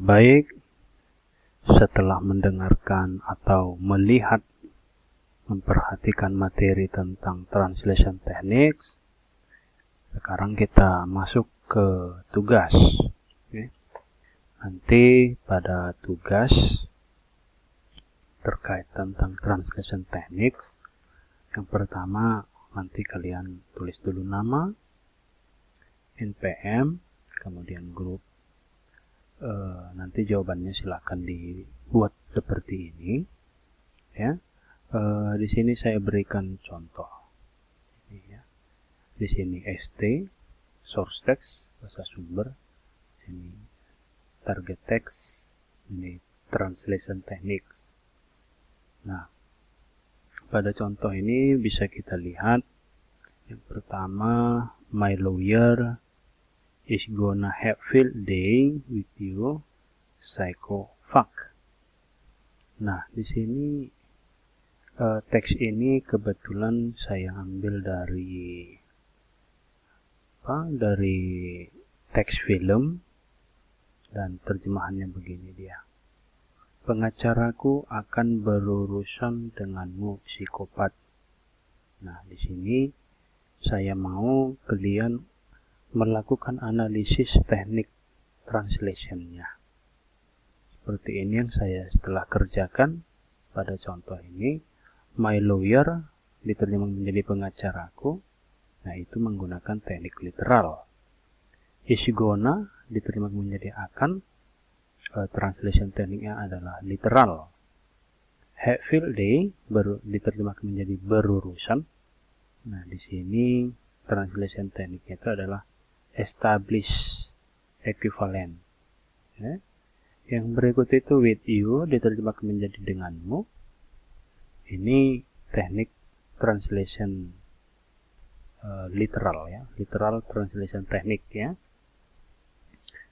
Baik, setelah mendengarkan atau melihat, memperhatikan materi tentang translation techniques, sekarang kita masuk ke tugas. Nanti pada tugas terkait tentang translation techniques, yang pertama nanti kalian tulis dulu nama, NPM, kemudian grup. Nanti jawabannya silakan dibuat seperti ini, ya. Di sini saya berikan contoh. Ini, ya. Di sini ST, source text, bahasa sumber. Ini target text, ini translation techniques. Nah, pada contoh ini bisa kita lihat yang pertama, my lawyer is gonna have field day with you, psycho fuck. Nah, di sini teks ini kebetulan saya ambil dari teks film, dan terjemahannya begini dia. Pengacaraku akan berurusan denganmu, psikopat. Nah, di sini saya mau kalian melakukan analisis teknik translationnya. Seperti ini yang saya setelah kerjakan pada contoh ini. My lawyer diterjemahkan menjadi pengacaraku. Nah, itu menggunakan teknik literal. Is gonna diterjemahkan menjadi akan. Translation tekniknya adalah literal. Have field day diterjemahkan menjadi berurusan. Nah, di sini translation tekniknya itu adalah establish equivalent. Ya. Yang berikut itu with you diterjemahkan menjadi denganmu. Ini teknik translation literal, ya, literal translation teknik, ya.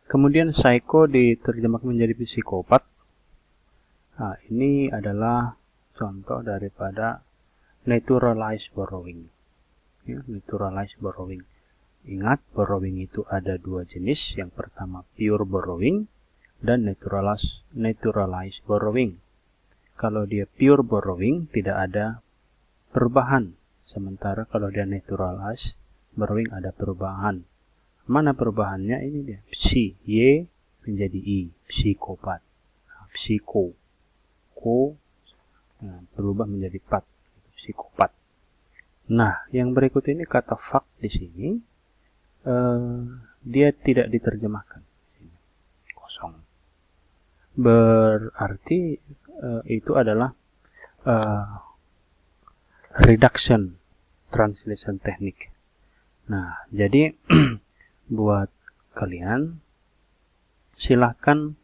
Kemudian psycho diterjemahkan menjadi psikopat. Nah, ini adalah contoh daripada naturalized borrowing. Ya, naturalized borrowing. Ingat, borrowing itu ada dua jenis. Yang pertama pure borrowing dan naturalized borrowing. Kalau dia pure borrowing tidak ada perubahan. Sementara kalau dia naturalized borrowing ada perubahan. Mana perubahannya? Ini dia. Psi, Y menjadi I, psikopat. Nah, psiko, ko, nah, berubah menjadi pat, psikopat. Nah, yang berikut ini kata fuck di sini, dia tidak diterjemahkan. Kosong. Berarti itu adalah reduction translation technique. Nah, jadi buat kalian silahkan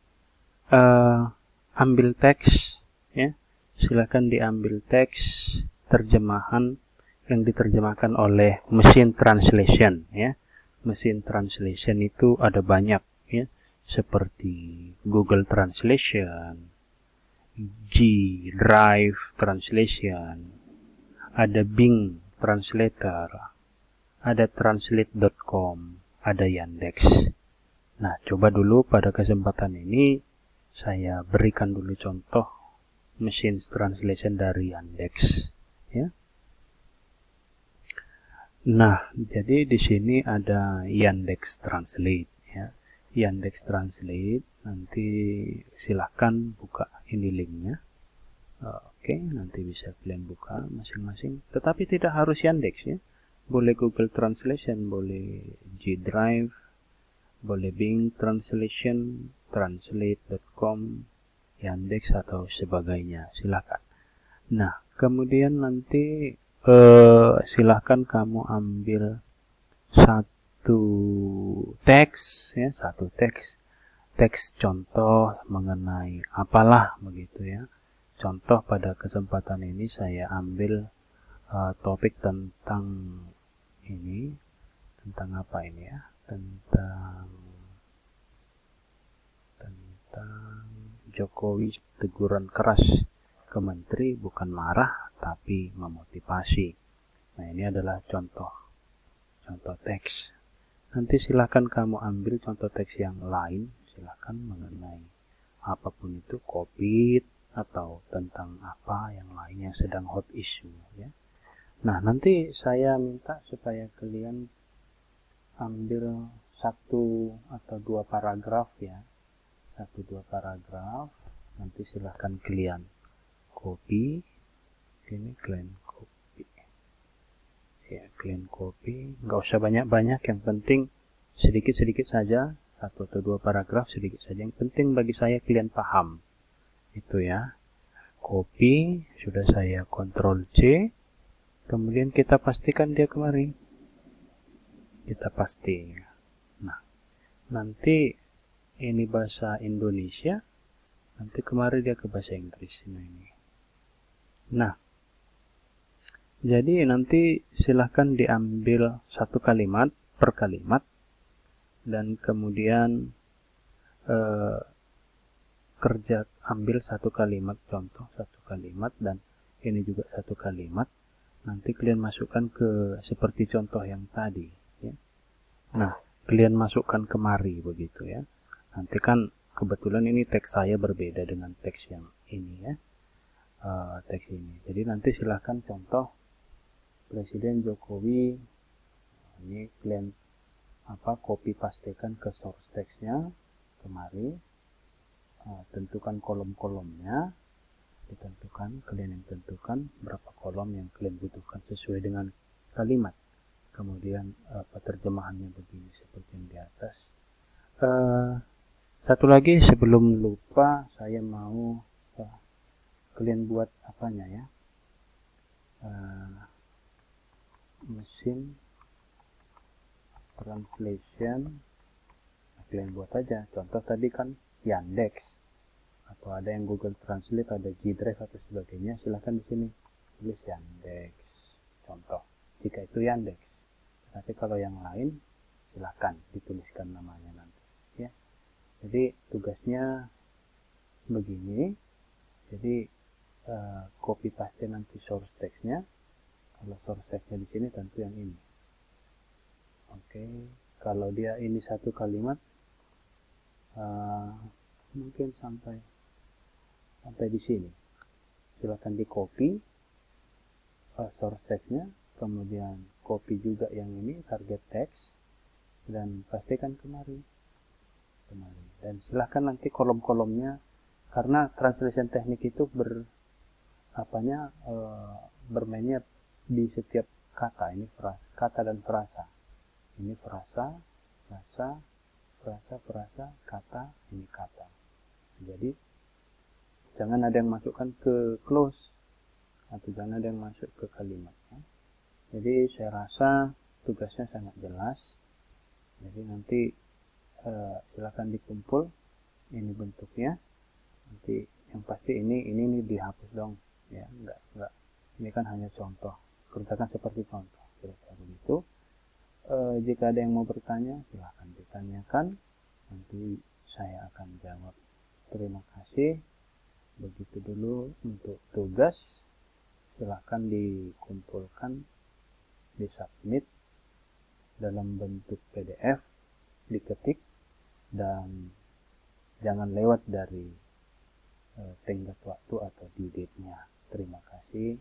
ambil teks, ya, silahkan diambil teks terjemahan yang diterjemahkan oleh mesin translation, ya. Mesin translation itu ada banyak, ya, seperti Google Translation, G Drive Translation, ada Bing Translator, ada translate.com, ada Yandex. Nah, coba dulu pada kesempatan ini saya berikan dulu contoh mesin translation dari Yandex, ya. Nah, jadi di sini ada Yandex Translate, ya. Yandex Translate, nanti silahkan buka ini linknya. Oke, nanti bisa kalian buka masing-masing. Tetapi tidak harus Yandex, ya. Boleh Google Translation, boleh G Drive, boleh Bing Translation, translate.com, Yandex atau sebagainya, silakan. Nah, kemudian nanti silahkan kamu ambil satu teks, ya, satu teks contoh mengenai apalah begitu, ya. Contoh pada kesempatan ini saya ambil topik tentang ini, tentang apa ini, ya, tentang Jokowi teguran keras ke menteri bukan marah tapi memotivasi. Nah, ini adalah contoh teks. Nanti silakan kamu ambil contoh teks yang lain, silakan. silahkan mengenai apapun itu, COVID atau tentang apa yang lain yang sedang hot issue ya. Nah, nanti saya minta supaya kalian ambil 1 atau 2 paragraf ya, 1-2 paragraf. Nanti silahkan kalian copy. Ini kalian copy ya, kalian copy, nggak usah banyak-banyak, yang penting sedikit-sedikit saja, 1 atau 2 paragraf sedikit saja, yang penting bagi saya kalian paham itu ya. Copy, sudah saya Ctrl C, kemudian kita pastikan dia kemari, kita pasti. Nah, nanti ini bahasa Indonesia, nanti kemari dia ke bahasa Inggris ini. Nah, jadi nanti silahkan diambil 1 kalimat per kalimat, dan kemudian kerja ambil 1 kalimat contoh, 1 kalimat, dan ini juga 1 kalimat. Nanti kalian masukkan ke seperti contoh yang tadi ya. Nah, kalian masukkan kemari begitu ya. Nanti kan kebetulan ini teks saya berbeda dengan teks yang ini ya, teks ini. Jadi nanti silahkan contoh Presiden Jokowi, ini kalian copy pastekan ke source teksnya kemari, tentukan kolom-kolomnya, ditentukan, kalian yang tentukan berapa kolom yang kalian butuhkan sesuai dengan kalimat. Kemudian terjemahannya begini seperti yang di atas. Satu lagi sebelum lupa, saya mau kalian buat apanya ya, mesin translation. Kalian buat aja, contoh tadi kan Yandex, atau ada yang Google Translate, ada G Drive atau sebagainya, silahkan di sini tulis Yandex contoh, jika itu Yandex. Tapi kalau yang lain silahkan dituliskan namanya nanti ya. Jadi tugasnya begini, jadi copy paste nanti source text-nya. Kalau source text-nya di sini tentu yang ini. Oke, kalau dia ini 1 kalimat, mungkin sampai di sini. Silahkan di copy source text-nya, kemudian copy juga yang ini target text, dan pastikan kemari. Dan silahkan nanti kolom-kolomnya, karena translation teknik itu bermainnya di setiap kata. Ini kata dan frasa. Ini frasa, kata, ini kata. Jadi jangan ada yang masukkan ke close, atau jangan ada yang masuk ke kalimat ya. Jadi saya rasa tugasnya sangat jelas. Jadi nanti silakan dikumpul ini bentuknya. Nanti yang pasti ini dihapus dong ya, enggak, ini kan hanya contoh, kerjakan seperti contoh kira-kira begitu. Jika ada yang mau bertanya silahkan ditanyakan, nanti saya akan jawab. Terima kasih. Begitu dulu untuk tugas, silahkan dikumpulkan, disubmit dalam bentuk PDF, diketik, dan jangan lewat dari tenggat waktu atau due date-nya. Terima kasih.